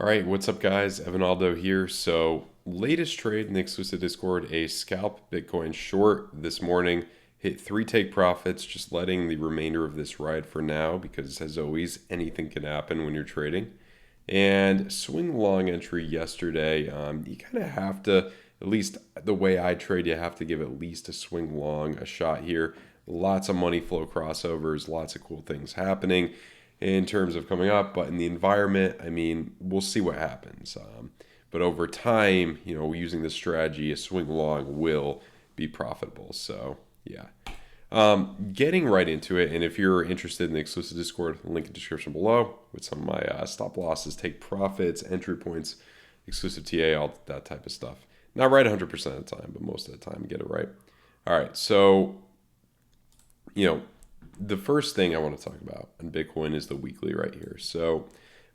All right, what's up, guys? Evanaldo here. So, latest trade in the exclusive Discord, a scalp Bitcoin short this morning. Hit 3 take profits, just letting the remainder of this ride for now because, as always, anything can happen when you're trading. And swing long entry yesterday. You kind of have to, at least the way I trade, you have to give at least a swing long a shot here. Lots of money flow crossovers, lots of cool things happening in terms of coming up, but in the environment, I mean, we'll see what happens. But over time, using this strategy, a swing long will be profitable. So yeah, getting right into it. And if you're interested in the exclusive Discord, link in the description below with some of my stop losses, take profits, entry points, exclusive TA, all that type of stuff. Not right 100% of the time, but most of the time, get it right. All right, so the first thing I want to talk about on Bitcoin is the weekly right here. So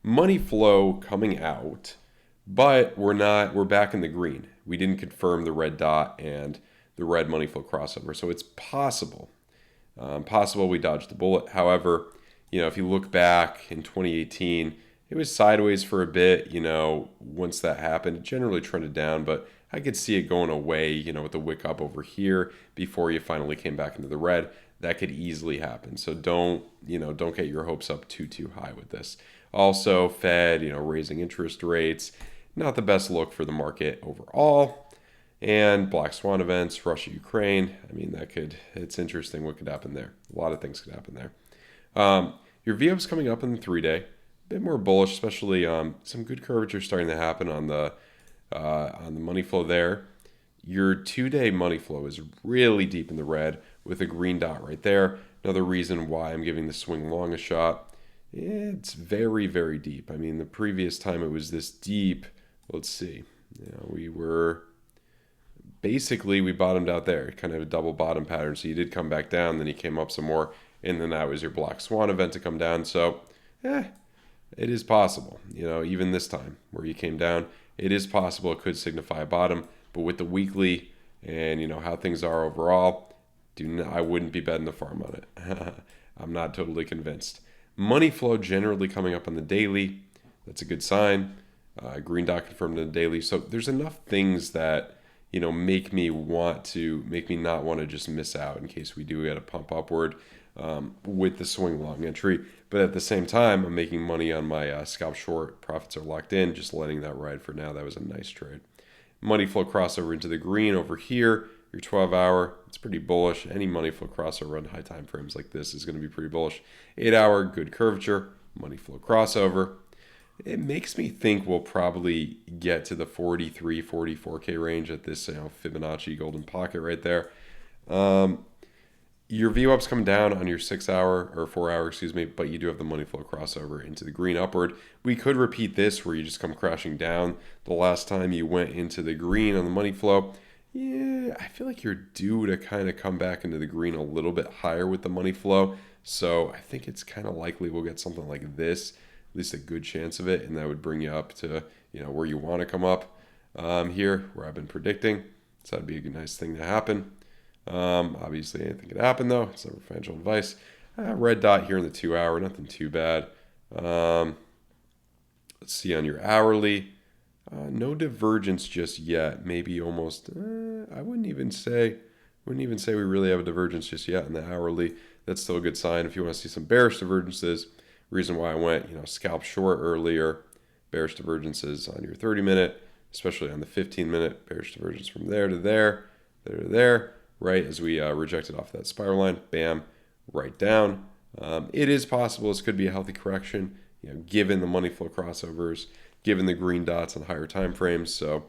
money flow coming out, but we're back in the green. We didn't confirm the red dot and the red money flow crossover. So it's possible we dodged the bullet. However, if you look back in 2018, it was sideways for a bit. Once that happened, it generally trended down, but I could see it going away, with the wick up over here before you finally came back into the red. That could easily happen. So don't get your hopes up too high with this. Also, Fed, raising interest rates, not the best look for the market overall. And black swan events, Russia, Ukraine. I mean, it's interesting what could happen there. A lot of things could happen there. Your VO's coming up in the 3-day, a bit more bullish, especially some good curvature starting to happen on the money flow there. Your 2-day money flow is really deep in the red with a green dot right there. Another reason why I'm giving the swing long a shot. It's very, very deep. I mean, the previous time it was this deep, let's see. We bottomed out there, kind of a double bottom pattern. So you did come back down, then you came up some more, and then that was your black swan event to come down. So, it is possible, even this time where you came down, it is possible it could signify a bottom. But with the weekly and how things are overall, I wouldn't be betting the farm on it. I'm not totally convinced. Money flow generally coming up on the daily. That's a good sign. Green dot confirmed on the daily. So there's enough things that make me not want to just miss out in case we do get a pump upward with the swing long entry. But at the same time, I'm making money on my scalp short. Profits are locked in. Just letting that ride for now. That was a nice trade. Money flow crossover into the green over here. Your 12-hour, it's pretty bullish. Any money flow crossover on high time frames like this is going to be pretty bullish. 8-hour, good curvature. Money flow crossover. It makes me think we'll probably get to the 43, 44K range at this Fibonacci golden pocket right there. Your VWAP's come down on your 6-hour or 4-hour, but you do have the money flow crossover into the green upward. We could repeat this where you just come crashing down the last time you went into the green on the money flow. Yeah, I feel like you're due to kind of come back into the green a little bit higher with the money flow. So I think it's kind of likely we'll get something like this, at least a good chance of it, and that would bring you up to where you want to come up here, where I've been predicting. So that'd be a nice thing to happen. Obviously, anything could happen though. It's never financial advice. Red dot here in the 2-hour, nothing too bad. Let's see on your hourly. No divergence just yet. Maybe almost. I wouldn't even say we really have a divergence just yet in the hourly. That's still a good sign. If you want to see some bearish divergences, reason why I went scalp short earlier. Bearish divergences on your 30-minute, especially on the 15-minute. Bearish divergence from there to there, there to there. Right as we rejected off that spiral line, bam, right down. It is possible this could be a healthy correction, given the money flow crossovers, given the green dots on higher time frames. So,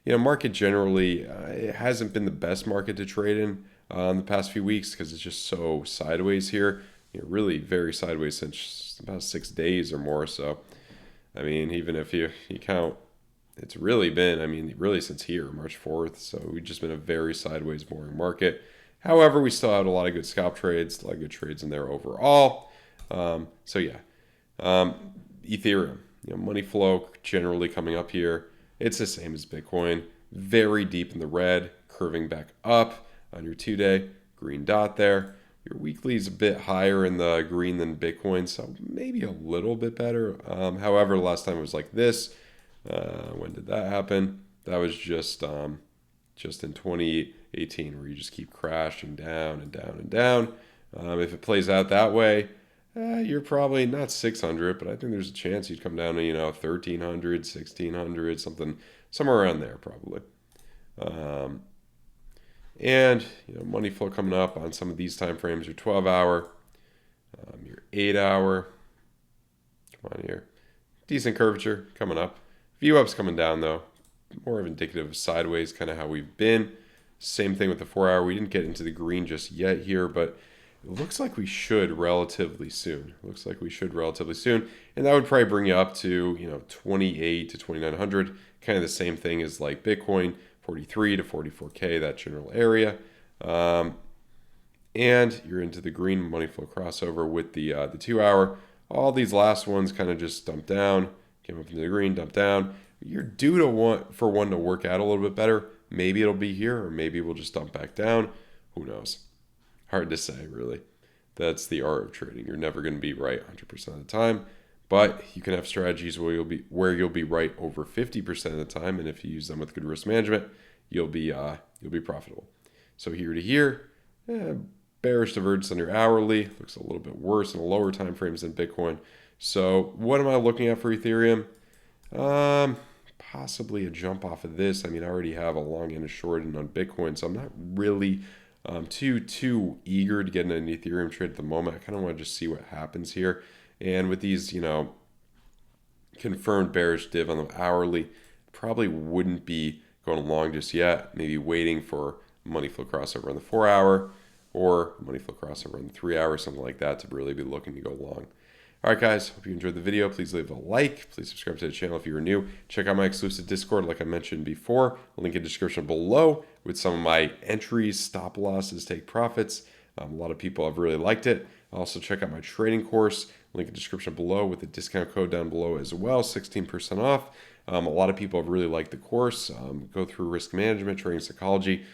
market generally, it hasn't been the best market to trade in the past few weeks because it's just so sideways here. Really very sideways since the past 6 days or more. So, I mean, even if you count, it's really been, really since here, March 4th. So we've just been a very sideways, boring market. However, we still had a lot of good scalp trades, a lot of good trades in there overall. Ethereum, money flow generally coming up here. It's the same as Bitcoin. Very deep in the red, curving back up on your 2-day. Green dot there. Your weekly is a bit higher in the green than Bitcoin, so maybe a little bit better. However, last time it was like this. When did that happen? That was just in 2018, where you just keep crashing down and down and down. If it plays out that way, you're probably not 600, but I think there's a chance you'd come down to 1300, 1600, somewhere around there probably. And money flow coming up on some of these time frames. Your 12-hour, your 8-hour. Come on here, decent curvature coming up. View up's coming down though, more of indicative of sideways, kind of how we've been. Same thing with the 4-hour. We didn't get into the green just yet here, but it looks like we should relatively soon. And that would probably bring you up to 28 to 2900, kind of the same thing as like Bitcoin, 43 to 44K, that general area. And you're into the green money flow crossover with the 2-hour. All these last ones kind of just dumped down, came up into the green, dumped down. You're due for one to work out a little bit better. Maybe it'll be here, or maybe we'll just dump back down. Who knows? Hard to say, really. That's the art of trading. You're never going to be right 100% of the time, but you can have strategies where you'll be right over 50% of the time, and if you use them with good risk management, you'll be profitable. So here to here, bearish divergence on your hourly, looks a little bit worse in the lower time frames than Bitcoin. So what am I looking at for Ethereum? Possibly a jump off of this. I mean, I already have a long and a short and on Bitcoin, so I'm not really too eager to get in an Ethereum trade at the moment. I kind of want to just see what happens here. And with these, confirmed bearish div on the hourly, probably wouldn't be going long just yet. Maybe waiting for money flow crossover on the 4-hour or money flow crossover on the 3-hour, something like that, to really be looking to go long. All right, guys, hope you enjoyed the video. Please leave a like. Please subscribe to the channel if you're new. Check out my exclusive Discord, like I mentioned before. Link in the description below with some of my entries, stop losses, take profits. A lot of people have really liked it. Also, check out my trading course. Link in the description below with the discount code down below as well, 16% off. A lot of people have really liked the course. Go through risk management, trading psychology,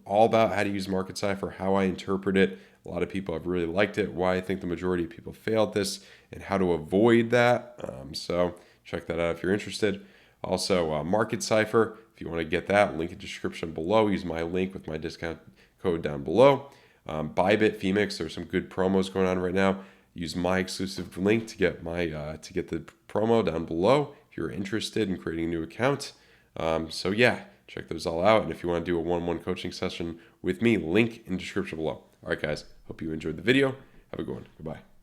all about how to use Market Cipher, how I interpret it. A lot of people have really liked it, why I think the majority of people failed this, and how to avoid that. So check that out if you're interested. Also, Market Cipher, if you want to get that, link in the description below. Use my link with my discount code down below. BITGET, Phoenix, there's some good promos going on right now. Use my exclusive link to get the promo down below if you're interested in creating a new account. So yeah, check those all out. And if you want to do a one-on-one coaching session with me, link in the description below. All right, guys, hope you enjoyed the video. Have a good one. Goodbye.